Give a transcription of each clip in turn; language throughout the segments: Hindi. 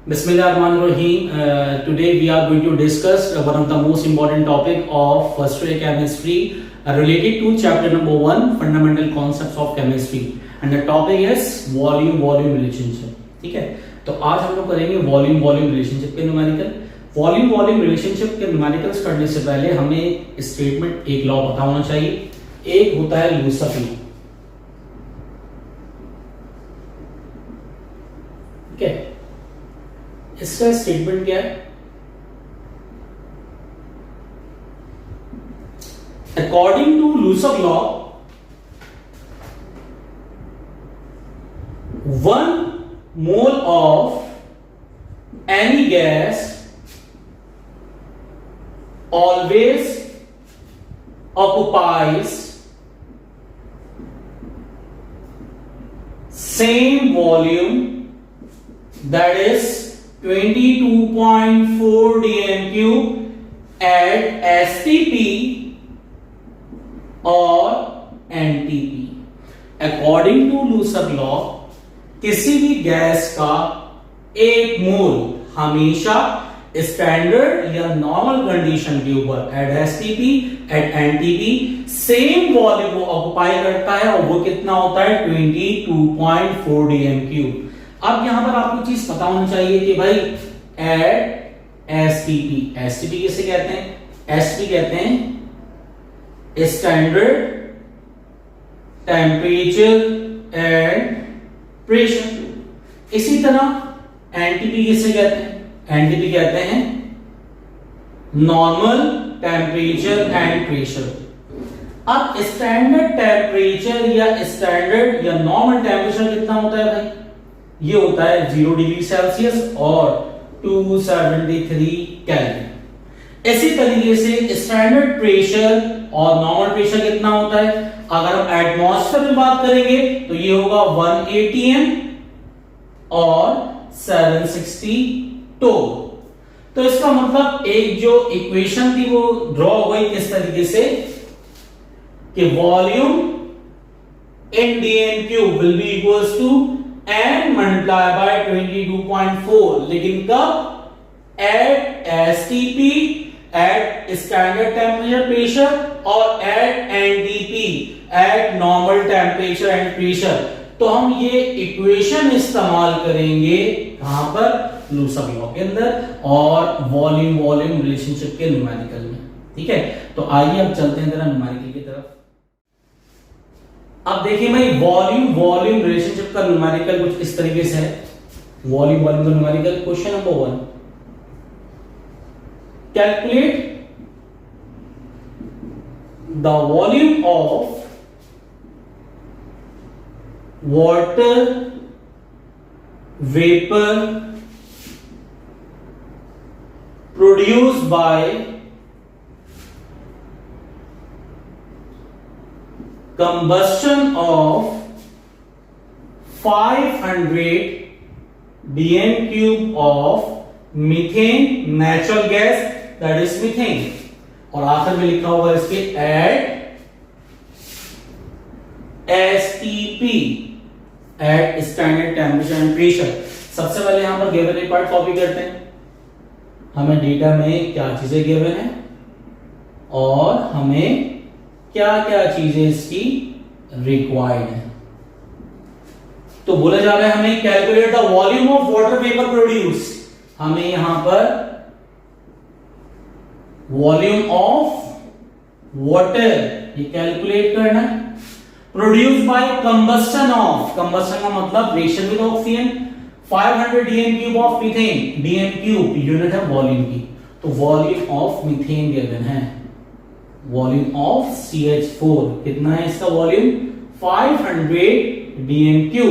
Bismillahirrahmanirrahim. Today we are going to discuss one of the most important topic of first year chemistry related to chapter number 1, fundamental concepts of chemistry, and the topic is volume relationship. ठीक है, तो आज हम लोग करेंगे वॉल्यूम रिलेशनशिप के न्यूमेरिकल। वॉल्यूम रिलेशनशिप के न्यूमेरिकल्स करने से पहले हमें स्टेटमेंट एक लॉ पता होना चाहिए। एक होता है लूसअप लॉ, ठीक है। इसका स्टेटमेंट क्या है? According to Lussac law, 1 mole of any gas always occupies same volume, that is 22.4 dm³ at STP or NTP। According to Lussac law, किसी भी गैस का एक मोल हमेशा स्टैंडर्ड या नॉर्मल कंडीशन के ऊपर at STP at NTP same volume को ऑक्युपाई करता है, और वो कितना होता है 22.4 dm³। अब यहां पर आपको चीज पता होनी चाहिए कि भाई एट एसटीपी किसे कहते हैं? एसटीपी कहते हैं स्टैंडर्ड टेम्परेचर एंड प्रेशर। इसी तरह एनटीपी किसे कहते हैं? एनटीपी कहते हैं नॉर्मल टेम्परेचर एंड प्रेशर। अब स्टैंडर्ड टेम्परेचर या स्टैंडर्ड या नॉर्मल टेम्परेचर कितना होता है भाई? ये होता है 0 डिग्री सेल्सियस और 273 केल्विन। इसी तरीके से स्टैंडर्ड प्रेशर और नॉर्मल प्रेशर कितना होता है? अगर हम एटमॉस्फेयर में बात करेंगे तो ये होगा 1 atm और 760 टोल। तो इसका मतलब एक जो इक्वेशन थी वो ड्रॉ हो गई किस तरीके से कि volume in dm³ will be equals to n multiply by 22.4, लेकिन कब? At STP at standard temperature pressure और at NTP at normal temperature and pressure. तो हम ये इक्वेशन इस्तेमाल करेंगे कहां पर? लूसअप लॉ के अंदर और वॉल्यूम रिलेशनशिप के न्यूमेरिकल में। ठीक है, तो आइए अब चलते हैं जरा न्यूमेरिकल की तरफ। अब देखिए भाई वॉल्यूम रिलेशनशिप का न्यूमेरिकल कुछ इस तरीके से है। वॉल्यूम का numerical, question number 1, calculate the volume of water vapor produced by combustion of 500 dm³ of methane natural gas, that is methane। और आखिर में लिखा होगा इसके at STP at standard temperature and pressure. सबसे पहले यहां पर गिवन एक पार्ट कॉपी करते हैं। हमें डेटा में क्या चीजें गिवन है और हमें क्या क्या चीजें इसकी रिक्वायर्ड है। तो बोला जा रहा है हमें calculate the volume of water vapour produce. हमें यहां पर वॉल्यूम ऑफ वाटर ये कैलकुलेट करना है। Produce by combustion of, combustion का मतलब reaction with oxygen, 500 dm³ of methane. dm³ unit है वॉल्यूम की, तो वॉल्यूम ऑफ मीथेन गिवन है। वॉल्यूम ऑफ CH4 कितना है इसका वॉल्यूम? 500 dm³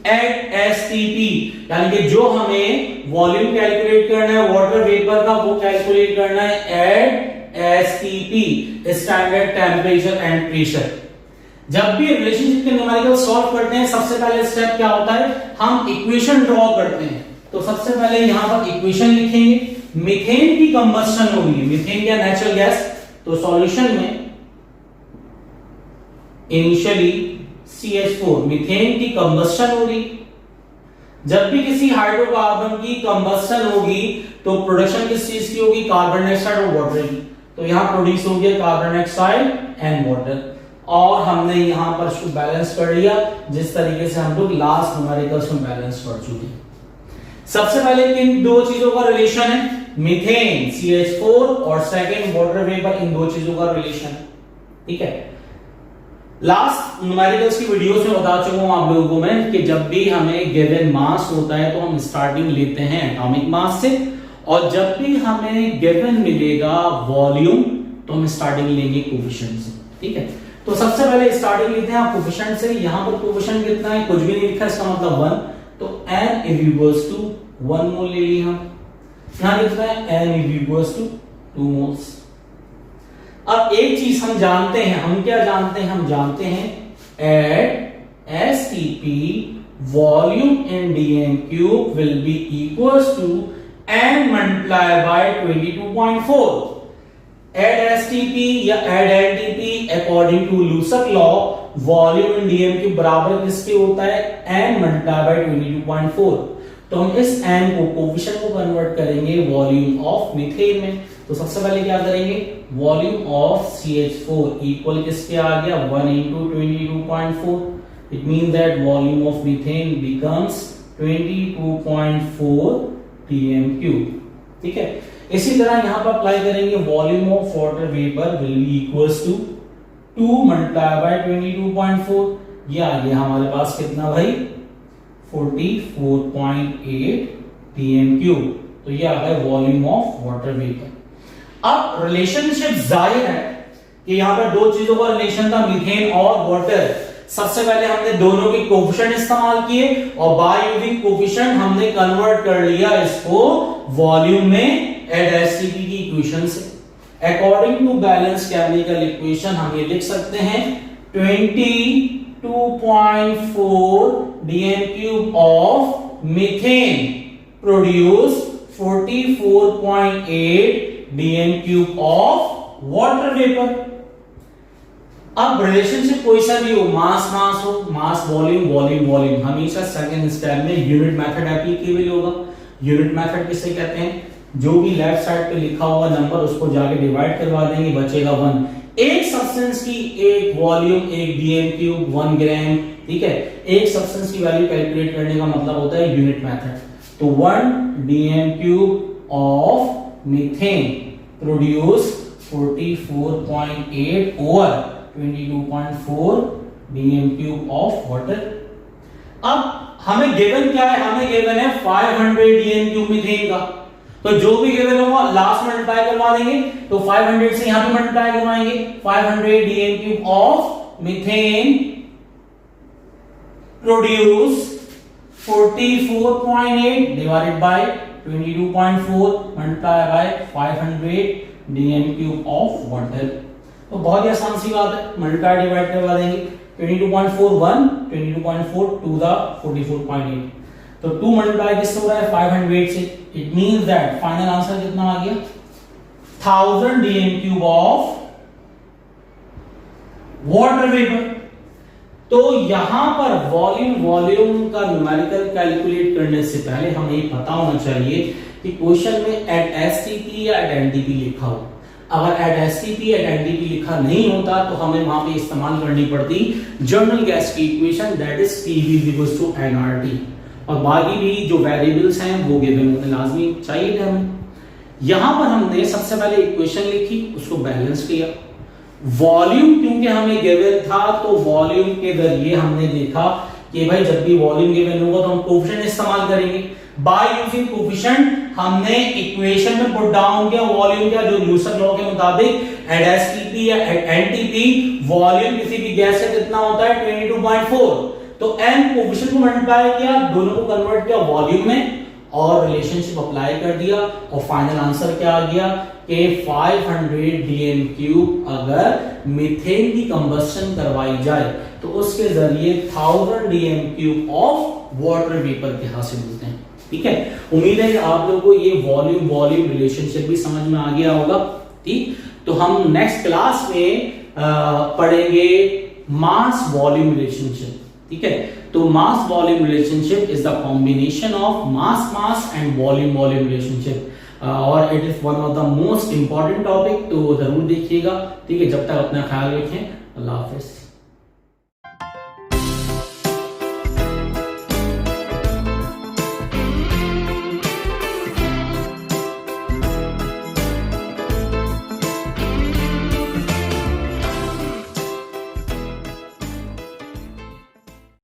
एट STP, यानी कि जो हमें वॉल्यूम कैलकुलेट करना है वाटर वेपर का वो कैलकुलेट करना है at STP standard temperature and pressure. जब भी रिलेशनशिप के न्यूमेरिकल सॉल्व करते हैं सबसे पहले स्टेप क्या होता है? हम इक्वेशन ड्रॉ करते हैं। तो सबसे पहले यहां पर इक्वेशन लिखेंगे। मीथेन की कंबस्टन होगी, मीथेन क्या? Natural gas. तो सॉल्यूशन में इनिशियली CH4 मीथेन की कंबस्टन हो रही, जब भी किसी हाइड्रोकार्बन की कंबस्शन होगी तो प्रोडक्शन किस चीज की होगी, कार्बन डाइऑक्साइड और वाटर की। तो यहां प्रोड्यूस हो गया कार्बन डाइऑक्साइड एंड वाटर, और हमने यहां पर इसको बैलेंस कर लिया जिस तरीके से हम लोग लास्ट न्यूमेरिकल्स में बैलेंस कर चुके हैं। सबसे पहले किन दो चीजों का रिलेशन है, मीथेन CH4 और सेकंड वाटर वेपर, इन दो चीजों का रिलेशन है। ठीक है, लास्ट न्यूमेरिकल्स की वीडियोस में बता चुका हूं आप लोगों को मैं कि जब भी हमें गिवन मास होता है तो हम स्टार्टिंग लेते हैं एटॉमिक मास से, और जब भी हमें गिवन मिलेगा वॉल्यूम तो हम स्टार्टिंग लेंगे कोफिशिएंट से। ठीक है, तो सबसे पहले स्टार्टिंग लेते हैं आप कोफिशिएंट से। यहां पर कोफिशिएंट कितना है, कुछ भी नहीं लिखा, इसका मतलब 1, तो n इक्वल्स टू 1 मोल ले लिया। यहां लिखा है n इक्वल्स टू 2 मोल्स। अब एक चीज हम जानते हैं, हम क्या जानते हैं, हम जानते हैं at STP volume in dm cube will be equals to n multiplied by 22.4। at STP या at NTP according to Lussac law volume in DM cube बराबर किसके होता है, n मल्टीप्लाई बाय 22.4। तो हम इस n को कोफिशिएंट को कन्वर्ट करेंगे वॉल्यूम ऑफ मीथेन में। तो सबसे पहले क्या करेंगे, वॉल्यूम ऑफ CH4 इक्वल किसके आ गया, 1 into 22.4। It mean that volume of methane becomes 22.4 dm cube. ठीक है, इसी तरह यहां पर अप्लाई करेंगे volume of water vapour will be equals to 2 multiply by 22.4। ये आ गया हमारे पास कितना भाई, 44.8 dm क्यूब। तो ये आ गया वॉल्यूम ऑफ वाटर वेपर। अब रिलेशनशिप जाहिर है कि यहां पर दो चीजों का रिलेशन था, मीथेन और वाटर। सबसे पहले हमने दोनों के कोफिशिएंट इस्तेमाल किए और बाय यूजिंग कोफिशिएंट हमने कन्वर्ट कर लिया इसको वॉल्यूम में एट एसटीपी की इक्वेशन से। According to balance chemical equation हम ये लिख सकते हैं 22.4 dm cube of methane produce 44.8 dm cube of water vapour. अब रिलेशनशिप कोई सा भी हो, मास मास हो, मास वॉल्यूम वॉल्यूम वॉल्यूम, हमेशा सेकंड स्टेप में यूनिट मेथड एप्लीकेबल होगा। यूनिट मेथड किसे कहते हैं, जो भी लेफ्ट साइड पे लिखा हुआ नंबर उसको जाके डिवाइड करवा देंगे, बचेगा 1। एक सब्सटेंस की एक वॉल्यूम, एक डीएम क्यूब 1 ग्राम। ठीक है, एक सब्सटेंस की वैल्यू कैलकुलेट करने का मतलब होता है यूनिट मेथड। तो 1 DM cube of methane produce 44.8 over 22.4 DM cube of water. अब हमें गिवन क्या है, हमें गिवन है 500 डीएम क्यूब मीथेन का। तो जो भी गिवन होगा लास्ट मल्टीप्लाई करवा देंगे, तो 500 से यहां पे मल्टीप्लाई करवाएंगे। 500 DM cube of methane produce 44.8 divided by 22.4 multiply by 500 DM cube of water. तो बहुत ही आसान सी बात है, मल्टीप्लाई डिवाइड करवा देंगे। 22.41 22.4 टू द 44.8, तो 2 मल्टीप्लाई किससे हो रहा है 500 से। It means that final answer कितना आ गया 1000 DM cube of water vapour. तो यहां पर वॉल्यूम का न्यूमेरिकल कैलकुलेट करने से पहले हमें ये पता होना चाहिए कि क्वेश्चन में एट एसटीपी या एट एनटीपी लिखा हो। अगर एट एसटीपी एट एनटीपी लिखा नहीं होता तो हमें वहां पे इस्तेमाल करनी पड़ती जर्नल गैस की equation, that is PV equals to nRT, और बाकी भी जो वेरिएबल्स हैं वो गिवन होते लाजमी चाहिए थे हमें। यहां पर हमने सबसे पहले इक्वेशन लिखी, उसको बैलेंस किया। वॉल्यूम क्योंकि हमें गिवन था तो वॉल्यूम के जरिए हमने देखा कि भाई जब भी वॉल्यूम गिवन होगा तो हम कोफिशिएंट इस्तेमाल करेंगे। बाय यूजिंग कोफिशिएंट हमने इक्वेशन में पुट डाउन किया वॉल्यूम का, जो लूसक लॉ के मुताबिक एट एसटीपी या एट एनटीपी वॉल्यूम किसी भी गैस का कितना होता है 22.4। तो n कोफिशिएंट को मल्टीप्लाई किया, दोनों को कन्वर्ट किया वॉल्यूम में और रिलेशनशिप अप्लाई कर दिया, और फाइनल आंसर क्या आ गया कि 500 डीएम क्यूब अगर मीथेन की कंबस्शन करवाई जाए तो उसके जरिए 1000 DM cube of water vapour के हासिल होते हैं। ठीक है, उम्मीद है कि आप लोगों को ये वॉल्यूम रिलेशनशिप भी समझ में आ गया होगा। ठीक, तो हम नेक्स्ट क्लास में पढ़ेंगे मास वॉल्यूम रिलेशनशिप। ठीक है। तो mass volume relationship is the combination of mass and volume relationship, और it is one of the most important topic, तो जरूर देखिएगा। ठीक है, जब तक अपना ख्याल रखें, अल्लाह हाफिज।